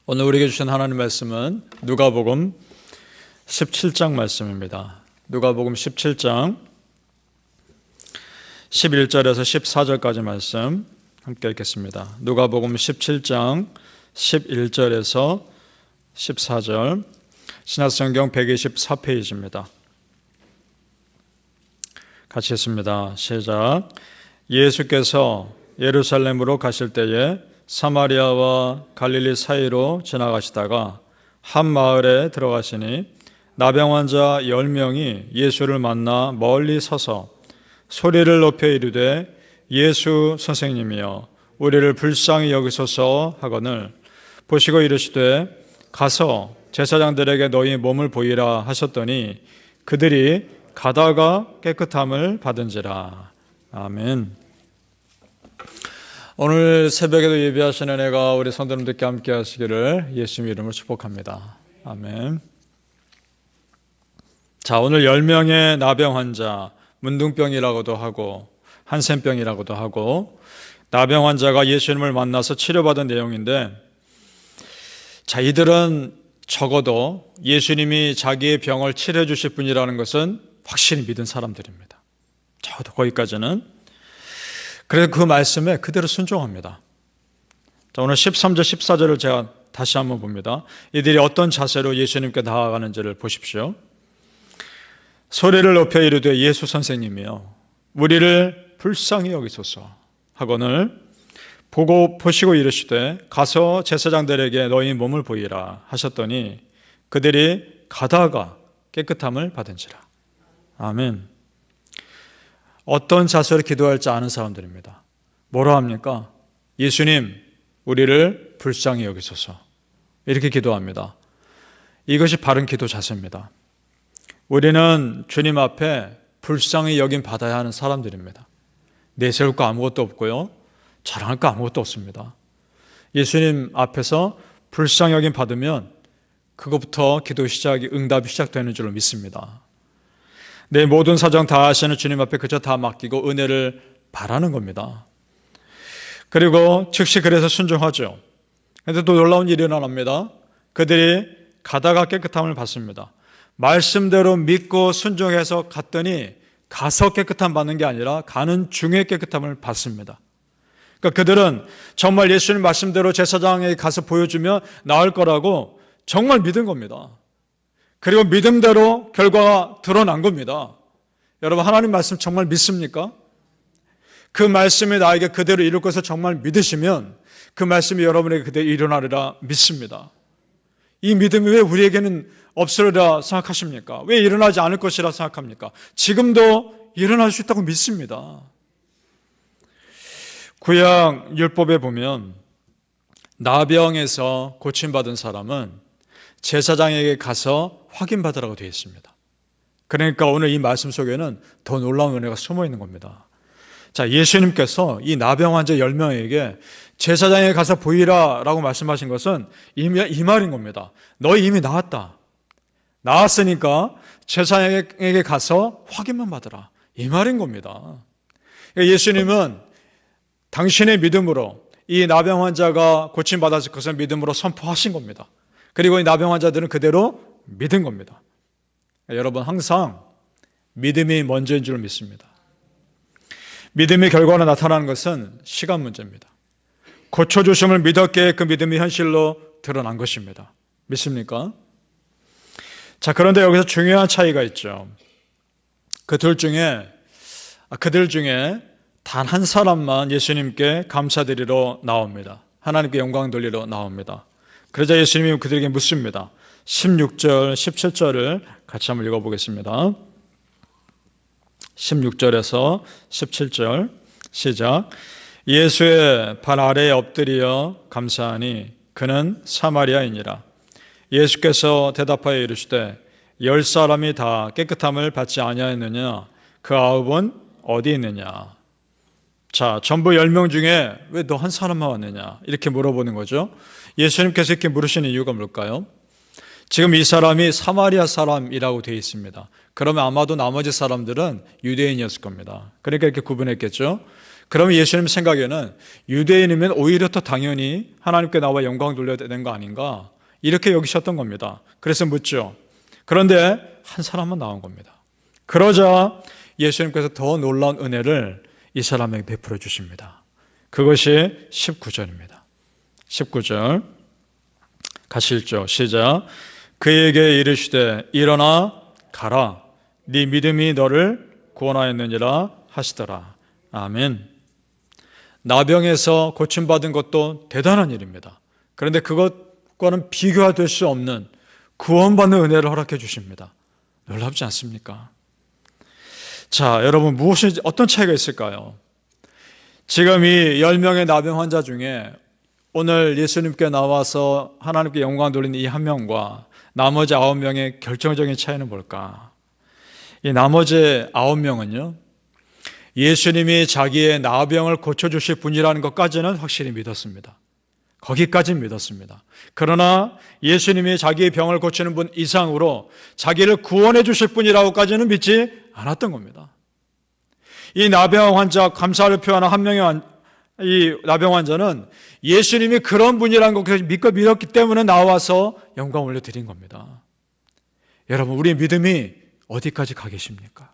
오늘 우리에게 주신 하나님 말씀은 누가복음 17장 말씀입니다. 누가복음 17장 11절에서 14절까지 말씀 함께 읽겠습니다. 누가복음 17장 11절에서 14절, 신약성경 124페이지입니다. 같이 읽습니다. 시작. 예수께서 예루살렘으로 가실 때에 사마리아와 갈릴리 사이로 지나가시다가 한 마을에 들어가시니 나병 환자 10명이 예수를 만나 멀리 서서 소리를 높여 이르되 예수 선생님이여 우리를 불쌍히 여기소서 하거늘 보시고 이르시되 가서 제사장들에게 너희 몸을 보이라 하셨더니 그들이 가다가 깨끗함을 받은지라. 아멘. 오늘 새벽에도 예배하시는 은혜가 우리 성도님들께 함께 하시기를 예수님의 이름으로 축복합니다. 아멘. 자, 오늘 10명의 나병 환자, 문둥병이라고도 하고 한센병이라고도 하고 나병 환자가 예수님을 만나서 치료받은 내용인데, 자, 이들은 적어도 예수님이 자기의 병을 치료해 주실 분이라는 것은 확실히 믿은 사람들입니다. 적어도 거기까지는. 그래서 그 말씀에 그대로 순종합니다. 자, 오늘 13절, 14절을 제가 다시 한번 봅니다. 이들이 어떤 자세로 예수님께 나아가는지를 보십시오. 소리를 높여 이르되 예수 선생님이여 우리를 불쌍히 여기소서 하거늘 보시고 이르시되 가서 제사장들에게 너희 몸을 보이라 하셨더니 그들이 가다가 깨끗함을 받은지라. 아멘. 어떤 자세로 기도할지 아는 사람들입니다. 뭐라 합니까? 예수님, 우리를 불쌍히 여기소서. 이렇게 기도합니다. 이것이 바른 기도 자세입니다. 우리는 주님 앞에 불쌍히 여김 받아야 하는 사람들입니다. 내세울 거 아무것도 없고요. 자랑할 거 아무것도 없습니다. 예수님 앞에서 불쌍히 여김 받으면 그것부터 기도 시작이 응답이 시작되는 줄로 믿습니다. 내 모든 사정 다 하시는 주님 앞에 그저 다 맡기고 은혜를 바라는 겁니다. 그리고 즉시 그래서 순종하죠. 그런데 또 놀라운 일이 일어납니다. 그들이 가다가 깨끗함을 받습니다. 말씀대로 믿고 순종해서 갔더니 가서 깨끗함 받는 게 아니라 가는 중에 깨끗함을 받습니다. 그러니까 그들은 정말 예수님 말씀대로 제사장에 가서 보여주면 나을 거라고 정말 믿은 겁니다. 그리고 믿음대로 결과가 드러난 겁니다. 여러분, 하나님 말씀 정말 믿습니까? 그 말씀이 나에게 그대로 이룰 것을 정말 믿으시면 그 말씀이 여러분에게 그대로 일어나리라 믿습니다. 이 믿음이 왜 우리에게는 없으리라 생각하십니까? 왜 일어나지 않을 것이라 생각합니까? 지금도 일어날 수 있다고 믿습니다. 구약 율법에 보면 나병에서 고침받은 사람은 제사장에게 가서 확인받으라고 되어 있습니다. 그러니까 오늘 이 말씀 속에는 더 놀라운 은혜가 숨어 있는 겁니다. 자, 예수님께서 이 나병 환자 10명에게 제사장에게 가서 보이라 라고 말씀하신 것은 이 말인 겁니다. 너희 이미 나았다. 나았으니까 제사장에게 가서 확인만 받으라. 이 말인 겁니다. 예수님은 당신의 믿음으로 이 나병 환자가 고침받았을 것을 믿음으로 선포하신 겁니다. 그리고 이 나병 환자들은 그대로 믿은 겁니다. 여러분, 항상 믿음이 먼저인 줄 믿습니다. 믿음의 결과로 나타나는 것은 시간 문제입니다. 고쳐주심을 믿었기에 그 믿음이 현실로 드러난 것입니다. 믿습니까? 자, 그런데 여기서 중요한 차이가 있죠. 그들 중에 단 한 사람만 예수님께 감사드리러 나옵니다. 하나님께 영광 돌리러 나옵니다. 그러자 예수님이 그들에게 묻습니다. 16절, 17절을 같이 한번 읽어보겠습니다. 16절에서 17절 시작. 예수의 발 아래에 엎드려 감사하니 그는 사마리아인이라. 예수께서 대답하여 이르시되 10사람이 다 깨끗함을 받지 아니하였느냐? 그 9은 어디 있느냐? 자, 전부 10명 중에 왜 너 한 사람만 왔느냐? 이렇게 물어보는 거죠. 예수님께서 이렇게 물으시는 이유가 뭘까요? 지금 이 사람이 사마리아 사람이라고 되어 있습니다. 그러면 아마도 나머지 사람들은 유대인이었을 겁니다. 그러니까 이렇게 구분했겠죠. 그러면 예수님 생각에는 유대인이면 오히려 더 당연히 하나님께 나와 영광 돌려야 되는 거 아닌가, 이렇게 여기셨던 겁니다. 그래서 묻죠. 그런데 한 사람만 나온 겁니다. 그러자 예수님께서 더 놀라운 은혜를 이 사람에게 베풀어 주십니다. 그것이 19절입니다. 19절 같이 읽죠. 시작. 그에게 이르시되 일어나 가라, 네 믿음이 너를 구원하였느니라 하시더라. 아멘. 나병에서 고침받은 것도 대단한 일입니다. 그런데 그것과는 비교될 수 없는 구원받는 은혜를 허락해 주십니다. 놀랍지 않습니까? 자, 여러분, 어떤 차이가 있을까요? 지금 이 10명의 나병 환자 중에 오늘 예수님께 나와서 하나님께 영광 돌리는 이 한 명과 나머지 9명의 결정적인 차이는 뭘까? 이 나머지 9명은요, 예수님이 자기의 나병을 고쳐주실 분이라는 것까지는 확실히 믿었습니다. 거기까지는 믿었습니다. 그러나 예수님이 자기의 병을 고치는 분 이상으로 자기를 구원해 주실 분이라고까지는 믿지 않았던 겁니다. 이 나병 환자, 감사를 표하는 한 명의 이 나병 환자는 예수님이 그런 분이라는 것을 믿었기 때문에 나와서 영광 올려드린 겁니다. 여러분, 우리의 믿음이 어디까지 가 계십니까?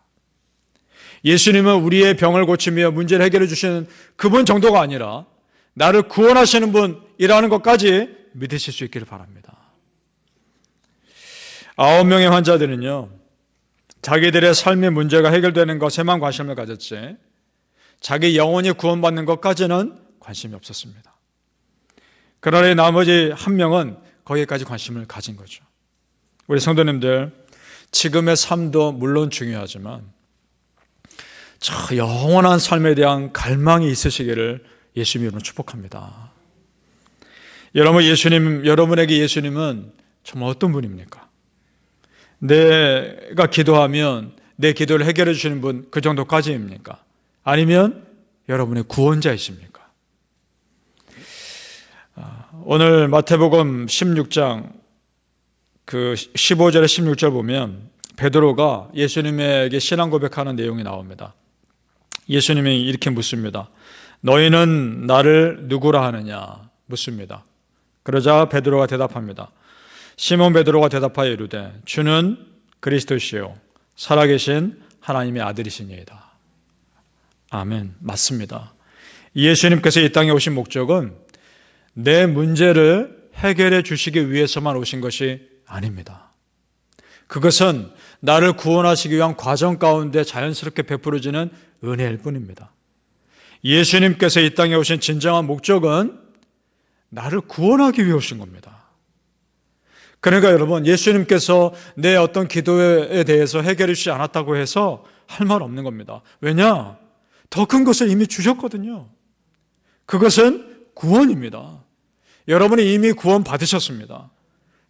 예수님은 우리의 병을 고치며 문제를 해결해 주시는 그분 정도가 아니라 나를 구원하시는 분이라는 것까지 믿으실 수 있기를 바랍니다. 9명의 환자들은요, 자기들의 삶의 문제가 해결되는 것에만 관심을 가졌지 자기 영혼이 구원받는 것까지는 관심이 없었습니다. 그러나 나머지 한 명은 거기까지 관심을 가진 거죠. 우리 성도님들, 지금의 삶도 물론 중요하지만 저 영원한 삶에 대한 갈망이 있으시기를 예수님 이름으로 축복합니다. 여러분에게 예수님은 정말 어떤 분입니까? 내가 기도하면 내 기도를 해결해 주시는 분, 그 정도까지입니까? 아니면 여러분의 구원자이십니까? 오늘 마태복음 16장 그 15절에 16절 보면 베드로가 예수님에게 신앙 고백하는 내용이 나옵니다. 예수님이 이렇게 묻습니다. 너희는 나를 누구라 하느냐? 묻습니다. 그러자 베드로가 대답합니다. 시몬 베드로가 대답하여 이르되 주는 그리스도시요 살아계신 하나님의 아들이시니이다. 아멘. 맞습니다. 예수님께서 이 땅에 오신 목적은 내 문제를 해결해 주시기 위해서만 오신 것이 아닙니다. 그것은 나를 구원하시기 위한 과정 가운데 자연스럽게 베풀어지는 은혜일 뿐입니다. 예수님께서 이 땅에 오신 진정한 목적은 나를 구원하기 위해 오신 겁니다. 그러니까 여러분, 예수님께서 내 어떤 기도에 대해서 해결해 주지 않았다고 해서 할 말 없는 겁니다. 왜냐? 더 큰 것을 이미 주셨거든요. 그것은 구원입니다. 여러분이 이미 구원 받으셨습니다.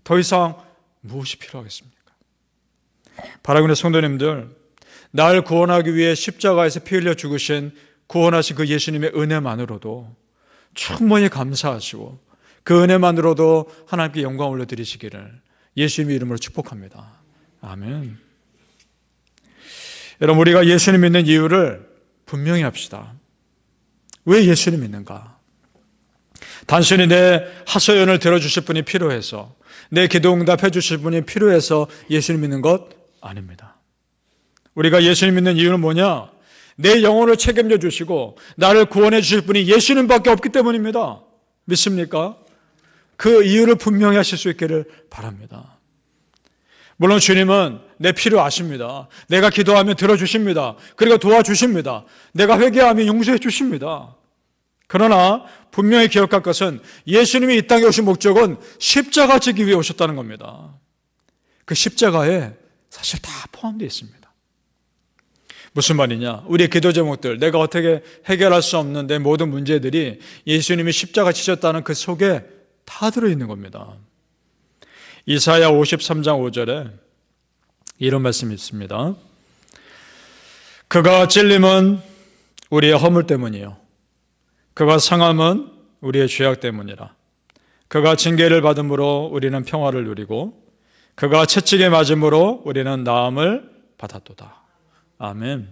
더 이상 무엇이 필요하겠습니까? 바라보는 성도님들, 날 구원하기 위해 십자가에서 피 흘려 죽으신 구원하신 그 예수님의 은혜만으로도 충분히 감사하시고 그 은혜만으로도 하나님께 영광 올려드리시기를 예수님의 이름으로 축복합니다. 아멘. 여러분, 우리가 예수님 믿는 이유를 분명히 합시다. 왜 예수님 믿는가? 단순히 내 하소연을 들어주실 분이 필요해서, 내 기도 응답해 주실 분이 필요해서 예수님 믿는 것 아닙니다. 우리가 예수님 믿는 이유는 뭐냐? 내 영혼을 책임져 주시고 나를 구원해 주실 분이 예수님밖에 없기 때문입니다. 믿습니까? 그 이유를 분명히 하실 수 있기를 바랍니다. 물론 주님은 내 필요 아십니다. 내가 기도하면 들어주십니다. 그리고 도와주십니다. 내가 회개하면 용서해 주십니다. 그러나 분명히 기억할 것은 예수님이 이 땅에 오신 목적은 십자가 지기 위해 오셨다는 겁니다. 그 십자가에 사실 다 포함되어 있습니다. 무슨 말이냐? 우리의 기도 제목들, 내가 어떻게 해결할 수 없는 내 모든 문제들이 예수님이 십자가 지셨다는 그 속에 다 들어있는 겁니다. 이사야 53장 5절에 이런 말씀이 있습니다. 그가 찔림은 우리의 허물 때문이요 그가 상함은 우리의 죄악 때문이라. 그가 징계를 받음으로 우리는 평화를 누리고 그가 채찍에 맞음으로 우리는 나음을 받았도다. 아멘.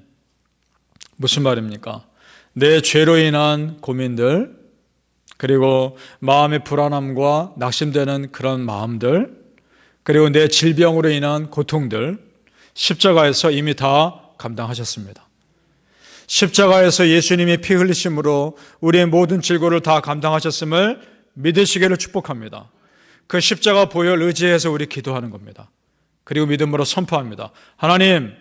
무슨 말입니까? 내 죄로 인한 고민들, 그리고 마음의 불안함과 낙심되는 그런 마음들, 그리고 내 질병으로 인한 고통들, 십자가에서 이미 다 감당하셨습니다. 십자가에서 예수님이 피 흘리심으로 우리의 모든 질고를 다 감당하셨음을 믿으시기를 축복합니다. 그 십자가 보혈 의지해서 우리 기도하는 겁니다. 그리고 믿음으로 선포합니다. 하나님,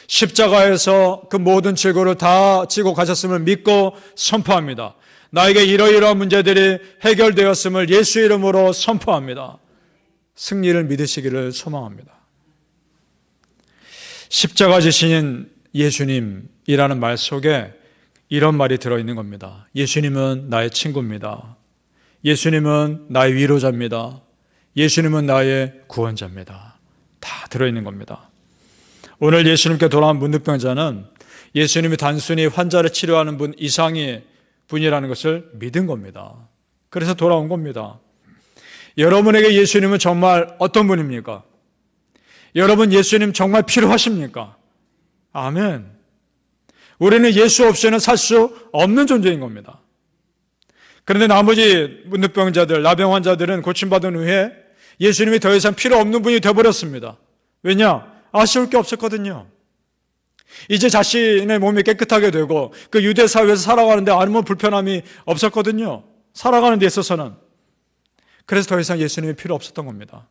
십자가에서 그 모든 질고를 다 지고 가셨음을 믿고 선포합니다. 나에게 이러이러한 문제들이 해결되었음을 예수 이름으로 선포합니다. 승리를 믿으시기를 소망합니다. 십자가 지신 예수님이라는 말 속에 이런 말이 들어있는 겁니다. 예수님은 나의 친구입니다. 예수님은 나의 위로자입니다. 예수님은 나의 구원자입니다. 다 들어있는 겁니다. 오늘 예수님께 돌아온 문둥병자는 예수님이 단순히 환자를 치료하는 분 이상의 분이라는 것을 믿은 겁니다. 그래서 돌아온 겁니다. 여러분에게 예수님은 정말 어떤 분입니까? 여러분 예수님 정말 필요하십니까? 아멘. 우리는 예수 없이는 살 수 없는 존재인 겁니다. 그런데 나머지 문둥병자들, 나병 환자들은 고침받은 후에 예수님이 더 이상 필요 없는 분이 되어버렸습니다. 왜냐? 아쉬울 게 없었거든요. 이제 자신의 몸이 깨끗하게 되고 그 유대 사회에서 살아가는데 아무런 불편함이 없었거든요. 살아가는 데 있어서는. 그래서 더 이상 예수님이 필요 없었던 겁니다.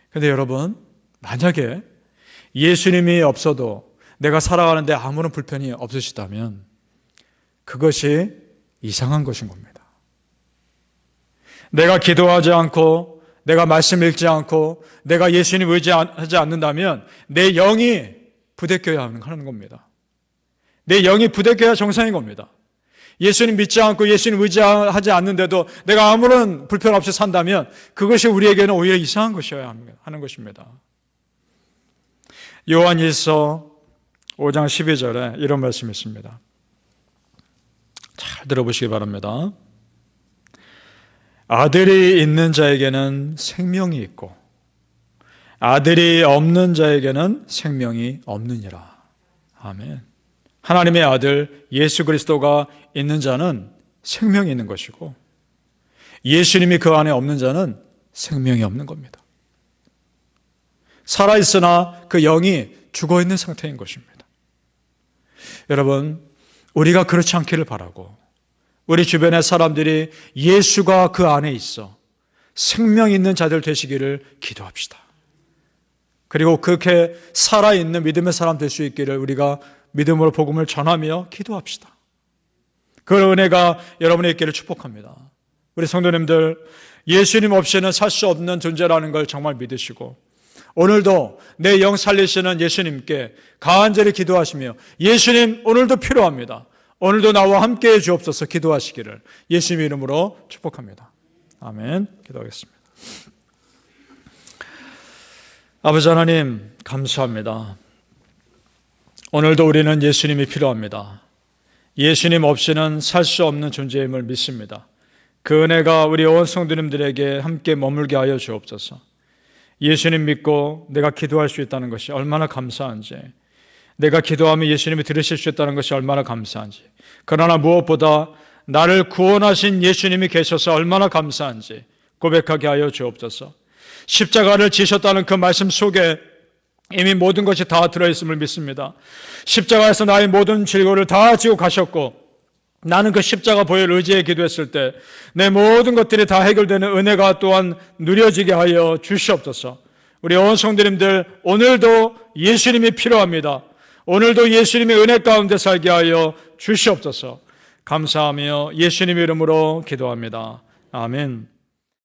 그런데 여러분, 만약에 예수님이 없어도 내가 살아가는데 아무런 불편이 없으시다면 그것이 이상한 것인 겁니다. 내가 기도하지 않고 내가 말씀 읽지 않고 내가 예수님 의지하지 않는다면 내 영이 부대껴야 하는 겁니다. 내 영이 부대껴야 정상인 겁니다. 예수님 믿지 않고 예수님 의지하지 않는데도 내가 아무런 불편 없이 산다면 그것이 우리에게는 오히려 이상한 것이어야 하는 것입니다. 요한일서 5장 12절에 이런 말씀이 있습니다. 잘 들어보시기 바랍니다. 아들이 있는 자에게는 생명이 있고 아들이 없는 자에게는 생명이 없느니라. 아멘. 하나님의 아들 예수 그리스도가 있는 자는 생명이 있는 것이고 예수님이 그 안에 없는 자는 생명이 없는 겁니다. 살아있으나 그 영이 죽어있는 상태인 것입니다. 여러분, 우리가 그렇지 않기를 바라고 우리 주변의 사람들이 예수가 그 안에 있어 생명 있는 자들 되시기를 기도합시다. 그리고 그렇게 살아있는 믿음의 사람 될 수 있기를 우리가 믿음으로 복음을 전하며 기도합시다. 그 은혜가 여러분의 있기를 축복합니다. 우리 성도님들, 예수님 없이는 살 수 없는 존재라는 걸 정말 믿으시고 오늘도 내 영 살리시는 예수님께 간절히 기도하시며 예수님 오늘도 필요합니다. 오늘도 나와 함께해 주옵소서 기도하시기를 예수님 이름으로 축복합니다. 아멘. 기도하겠습니다. 아버지 하나님 감사합니다. 오늘도 우리는 예수님이 필요합니다. 예수님 없이는 살 수 없는 존재임을 믿습니다. 그 은혜가 우리 온 성도님들에게 함께 머물게 하여 주옵소서. 예수님 믿고 내가 기도할 수 있다는 것이 얼마나 감사한지, 내가 기도하면 예수님이 들으실 수 있다는 것이 얼마나 감사한지, 그러나 무엇보다 나를 구원하신 예수님이 계셔서 얼마나 감사한지 고백하게 하여 주옵소서. 십자가를 지셨다는 그 말씀 속에 이미 모든 것이 다 들어있음을 믿습니다. 십자가에서 나의 모든 질고를 다 지고 가셨고 나는 그 십자가 보혈 의지에 기도했을 때 내 모든 것들이 다 해결되는 은혜가 또한 누려지게 하여 주시옵소서. 우리 온 성도님들 오늘도 예수님이 필요합니다. 오늘도 예수님의 은혜 가운데 살게 하여 주시옵소서. 감사하며 예수님의 이름으로 기도합니다. 아멘.